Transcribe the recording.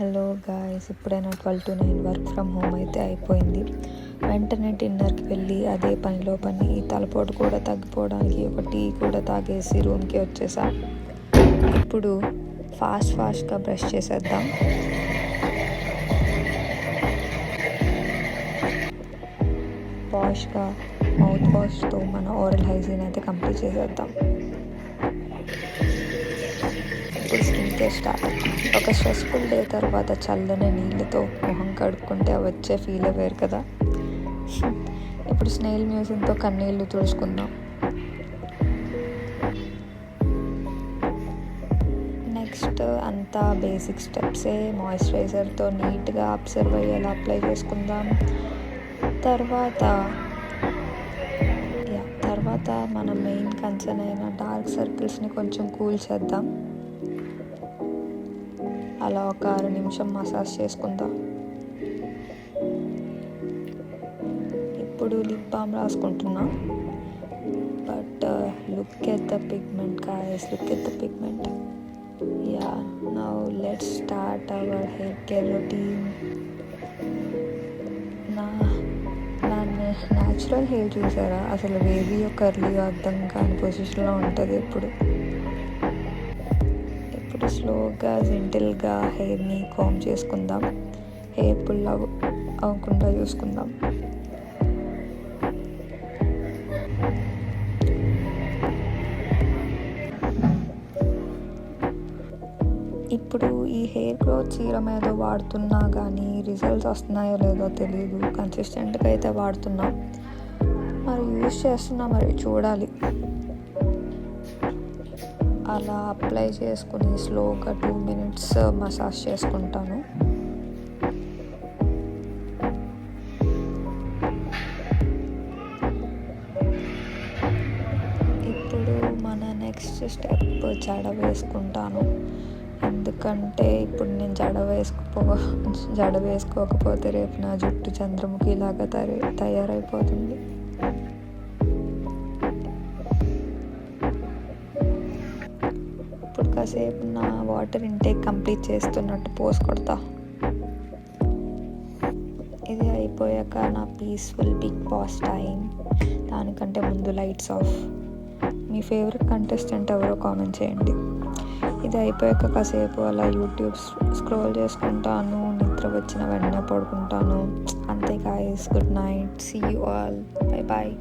Hello guys, ఇప్పుడైనా 12 to 9 work from home అయితే అయిపోయింది. వెంటనే డిన్నర్కి వెళ్ళి అదే పనిలో పని తలపోటు కూడా తగ్గిపోవడానికి ఒక టీ కూడా తాగేసి రూమ్కి వచ్చేసా. ఇప్పుడు ఫాస్ట్గా బ్రష్ చేసేద్దాం. వాష్గా మౌత్ వాష్తో మన ఓరల్ హైజీన్ అయితే కంప్లీట్ చేసేద్దాం. ఇప్పుడు స్కిన్ కేర్ స్టార్ట్. ఒక స్ట్రెస్ఫుల్ డే తర్వాత చల్లని నీళ్ళతో మొహం కడుక్కుంటే వచ్చే ఫీలే వేరు కదా. ఇప్పుడు స్నేల్ మ్యూజిక్తో కన్నీళ్ళు తుడుచుకుందాం. నెక్స్ట్ అంతా బేసిక్ స్టెప్సే. మాయిశ్చరైజర్తో నీట్గా అబ్జర్వ్ అయ్యేలా అప్లై చేసుకుందాం. తర్వాత మన మెయిన్ కన్సర్న్ అయిన డార్క్ సర్కిల్స్ని కొంచెం కూల్ చేద్దాం. అలా ఒక 6 నిమిషం మసాజ్ చేసుకుందాం. ఇప్పుడు లిప్ బామ్ రాసుకుంటున్నా. But look at the pigment guys, look at the pigment. Now let's start our hair care routine. నా న్యాచురల్ హెయిర్ చూసారా, అసలు వేవీయో కర్లీయో అర్థం కాని పొజిషన్లో ఉంటుంది. ఇప్పుడు స్లోగా జెంటిల్గా హెయిర్ని కాంబ్ చేసుకుందాం. హెయిర్ పుల్ అవ్వకుండా చూసుకుందాం. ఇప్పుడు ఈ హెయిర్ గ్రోత్ సీరం ఏదో వాడుతున్నా కానీ రిజల్ట్స్ వస్తున్నాయో లేదో తెలియదు. కన్సిస్టెంట్గా అయితే వాడుతున్నాం, మరి యూజ్ చేస్తున్నా, మరి చూడాలి. అలా అప్లై చేసుకుని స్లోగా 2 minutes మసాజ్ చేసుకుంటాను. ఇప్పుడు మన నెక్స్ట్ స్టెప్ జడ వేసుకుంటాను. ఎందుకంటే ఇప్పుడు నేను జడ వేసుకోకపోతే రేపు నా జుట్టు చంద్రముఖి లాగా తయారైపోతుంది. ఇప్పుడు కాసేపు నా వాటర్ ఇంటేక్ కంప్లీట్ చేస్తున్నట్టు పోస్ కొడతా. ఇది అయిపోయాక నా పీస్ఫుల్ బిగ్ బాస్ టైం. దానికంటే ముందు లైట్స్ ఆఫ్. మీ ఫేవరెట్ కంటెస్టెంట్ ఎవరో కామెంట్ చేయండి. ఇది అయిపోయాక కాసేపు అలా యూట్యూబ్ స్క్రోల్ చేసుకుంటాను. నిద్ర వచ్చిన వెంటనే పడుకుంటాను. అంతే guys, good night, see you all, bye bye.